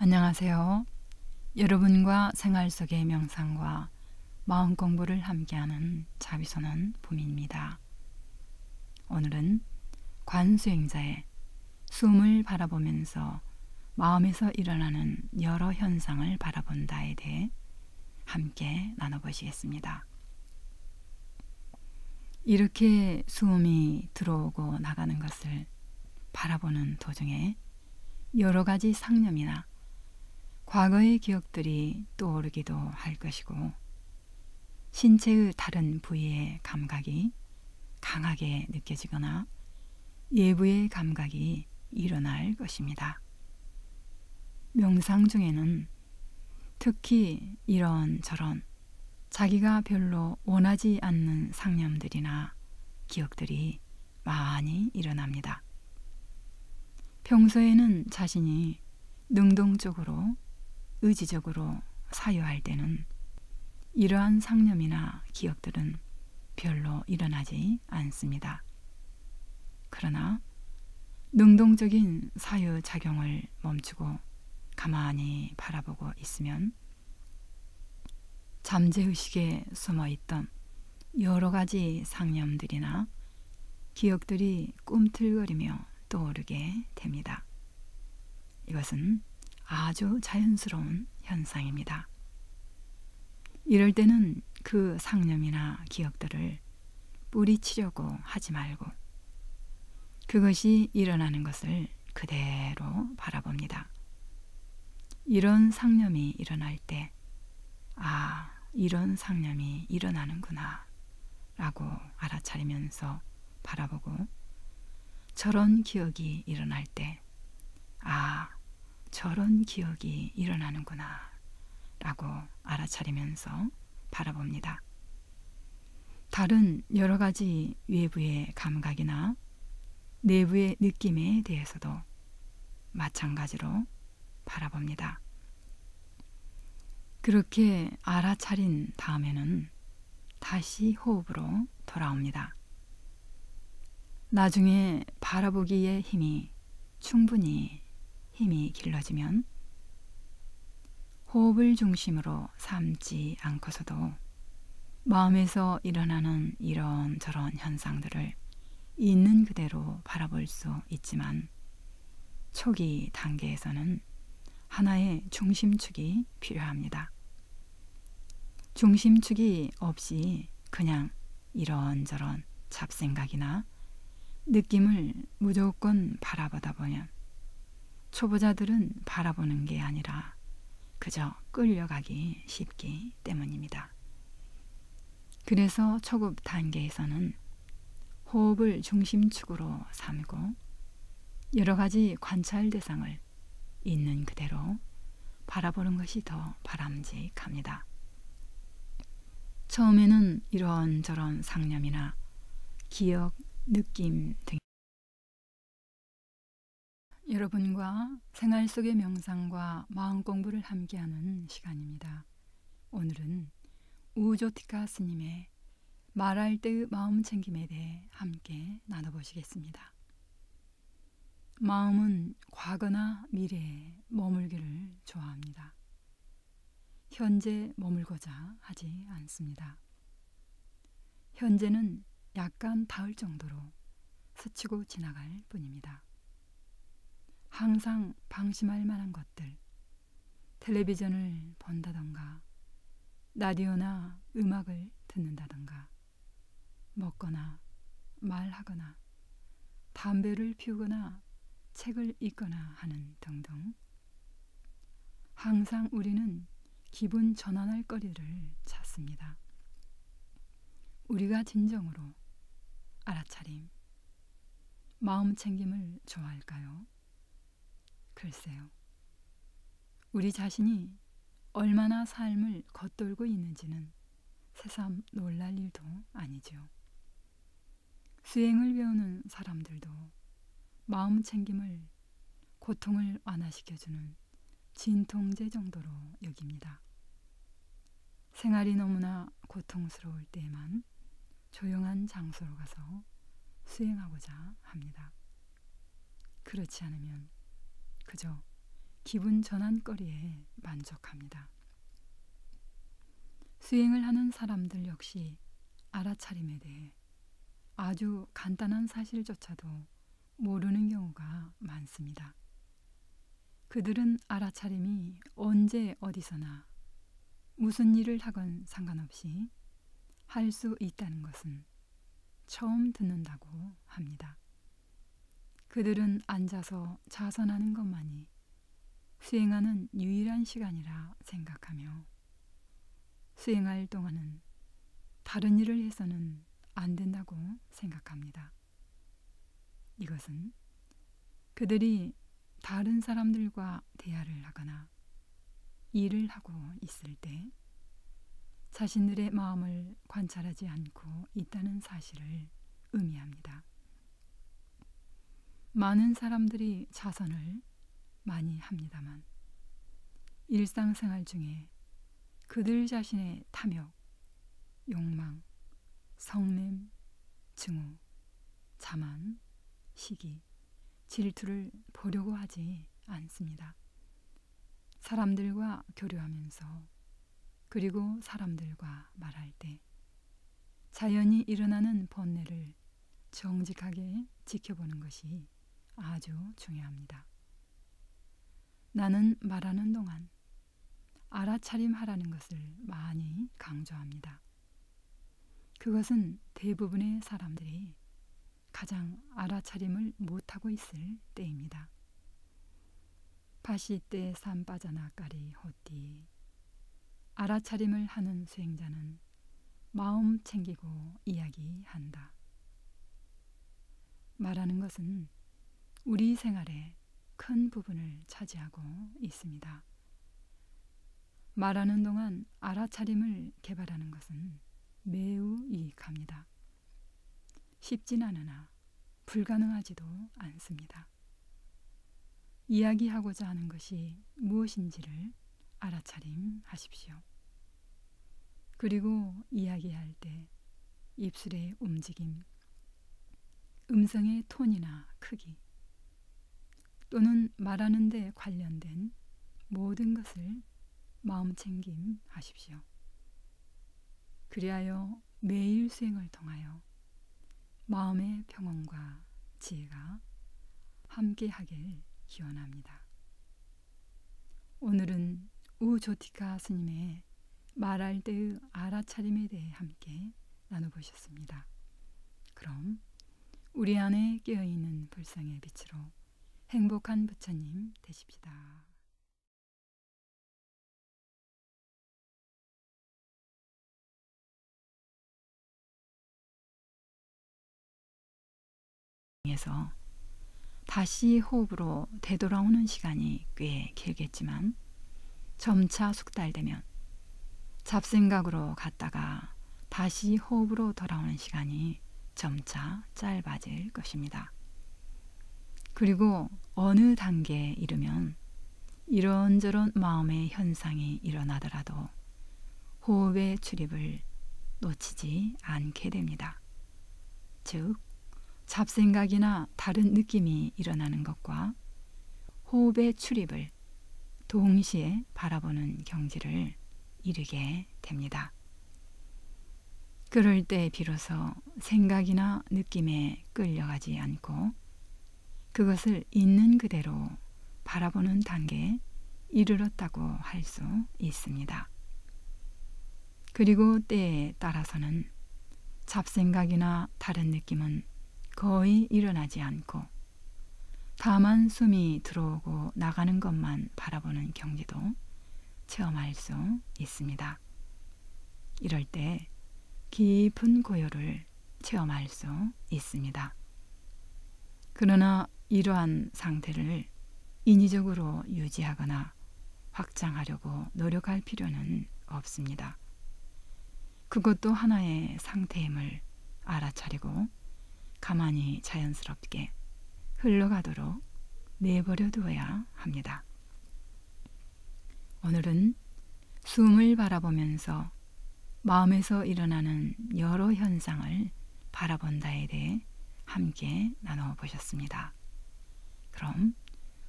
안녕하세요. 여러분과 생활 속의 명상과 마음 공부를 함께하는 자비선언 봄입니다. 오늘은 관수행자의 숨을 바라보면서 마음에서 일어나는 여러 현상을 바라본다에 대해 함께 나눠보시겠습니다. 이렇게 숨이 들어오고 나가는 것을 바라보는 도중에 여러 가지 상념이나 과거의 기억들이 떠오르기도 할 것이고 신체의 다른 부위의 감각이 강하게 느껴지거나 예부의 감각이 일어날 것입니다. 명상 중에는 특히 이런저런 자기가 별로 원하지 않는 상념들이나 기억들이 많이 일어납니다. 평소에는 자신이 능동적으로 의지적으로 사유할 때는 이러한 상념이나 기억들은 별로 일어나지 않습니다. 그러나 능동적인 사유작용을 멈추고 가만히 바라보고 있으면 잠재의식에 숨어있던 여러 가지 상념들이나 기억들이 꿈틀거리며 떠오르게 됩니다. 이것은 아주 자연스러운 현상입니다. 이럴 때는 그 상념이나 기억들을 뿌리치려고 하지 말고 그것이 일어나는 것을 그대로 바라봅니다. 이런 상념이 일어날 때, 이런 상념이 일어나는구나 라고 알아차리면서 바라보고 저런 기억이 일어날 때, 저런 기억이 일어나는구나 라고 알아차리면서 바라봅니다. 다른 여러 가지 외부의 감각이나 내부의 느낌에 대해서도 마찬가지로 바라봅니다. 그렇게 알아차린 다음에는 다시 호흡으로 돌아옵니다. 나중에 바라보기의 힘이 충분히 힘이 길러지면 호흡을 중심으로 삼지 않고서도 마음에서 일어나는 이런저런 현상들을 있는 그대로 바라볼 수 있지만 초기 단계에서는 하나의 중심축이 필요합니다. 중심축이 없이 그냥 이런저런 잡생각이나 느낌을 무조건 바라보다 보면 초보자들은 바라보는 게 아니라 그저 끌려가기 쉽기 때문입니다. 그래서 초급 단계에서는 호흡을 중심축으로 삼고 여러 가지 관찰 대상을 있는 그대로 바라보는 것이 더 바람직합니다. 처음에는 이런저런 상념이나 기억, 느낌 등 여러분과 생활 속의 명상과 마음 공부를 함께하는 시간입니다. 오늘은 우조티카 스님의 말할 때의 마음 챙김에 대해 함께 나눠보시겠습니다. 마음은 과거나 미래에 머물기를 좋아합니다. 현재 머물고자 하지 않습니다. 현재는 약간 닿을 정도로 스치고 지나갈 뿐입니다. 항상 방심할 만한 것들, 텔레비전을 본다던가 라디오나 음악을 듣는다던가 먹거나 말하거나 담배를 피우거나 책을 읽거나 하는 등등 항상 우리는 기분 전환할 거리를 찾습니다. 우리가 진정으로 알아차림, 마음 챙김을 좋아할까요? 글쎄요. 우리 자신이 얼마나 삶을 겉돌고 있는지는 새삼 놀랄 일도 아니죠. 수행을 배우는 사람들도 마음 챙김을 고통을 완화시켜주는 진통제 정도로 여깁니다. 생활이 너무나 고통스러울 때에만 조용한 장소로 가서 수행하고자 합니다. 그렇지 않으면 그저 기분 전환거리에 만족합니다. 수행을 하는 사람들 역시 알아차림에 대해 아주 간단한 사실조차도 모르는 경우가 많습니다. 그들은 알아차림이 언제 어디서나 무슨 일을 하건 상관없이 할 수 있다는 것은 처음 듣는다고 합니다. 그들은 앉아서 자선하는 것만이 수행하는 유일한 시간이라 생각하며 수행할 동안은 다른 일을 해서는 안 된다고 생각합니다. 이것은 그들이 다른 사람들과 대화를 하거나 일을 하고 있을 때 자신들의 마음을 관찰하지 않고 있다는 사실을 의미합니다. 많은 사람들이 자선을 많이 합니다만 일상생활 중에 그들 자신의 탐욕, 욕망, 성냄, 증오, 자만, 시기, 질투를 보려고 하지 않습니다. 사람들과 교류하면서 그리고 사람들과 말할 때 자연히 일어나는 번뇌를 정직하게 지켜보는 것이 아주 중요합니다. 나는 말하는 동안 알아차림하라는 것을 많이 강조합니다. 그것은 대부분의 사람들이 가장 알아차림을 못하고 있을 때입니다. 바시때 삼빠자나까리 호띠. 알아차림을 하는 수행자는 마음 챙기고 이야기한다. 말하는 것은 우리 생활의 큰 부분을 차지하고 있습니다. 말하는 동안 알아차림을 개발하는 것은 매우 유익합니다. 쉽진 않으나 불가능하지도 않습니다. 이야기하고자 하는 것이 무엇인지를 알아차림하십시오. 그리고 이야기할 때 입술의 움직임, 음성의 톤이나 크기, 또는 말하는 데 관련된 모든 것을 마음챙김하십시오. 그리하여 매일 수행을 통하여 마음의 평온과 지혜가 함께하길 기원합니다. 오늘은 우조티카 스님의 말할 때의 알아차림에 대해 함께 나눠보셨습니다. 그럼 우리 안에 깨어있는 불상의 빛으로 행복한 부처님 되십시다. 에서 다시 호흡으로 되돌아오는 시간이 꽤 길겠지만 점차 숙달되면 잡생각으로 갔다가 다시 호흡으로 돌아오는 시간이 점차 짧아질 것입니다. 그리고 어느 단계에 이르면 이런저런 마음의 현상이 일어나더라도 호흡의 출입을 놓치지 않게 됩니다. 즉, 잡생각이나 다른 느낌이 일어나는 것과 호흡의 출입을 동시에 바라보는 경지를 이르게 됩니다. 그럴 때 비로소 생각이나 느낌에 끌려가지 않고 그것을 있는 그대로 바라보는 단계에 이르렀다고 할 수 있습니다. 그리고 때에 따라서는 잡생각이나 다른 느낌은 거의 일어나지 않고 다만 숨이 들어오고 나가는 것만 바라보는 경지도 체험할 수 있습니다. 이럴 때 깊은 고요를 체험할 수 있습니다. 그러나 이러한 상태를 인위적으로 유지하거나 확장하려고 노력할 필요는 없습니다. 그것도 하나의 상태임을 알아차리고 가만히 자연스럽게 흘러가도록 내버려 두어야 합니다. 오늘은 숨을 바라보면서 마음에서 일어나는 여러 현상을 바라본다에 대해 함께 나눠보셨습니다. 그럼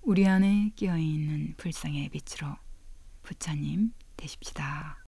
우리 안에 끼어있는 불상의 빛으로 부처님 되십시다.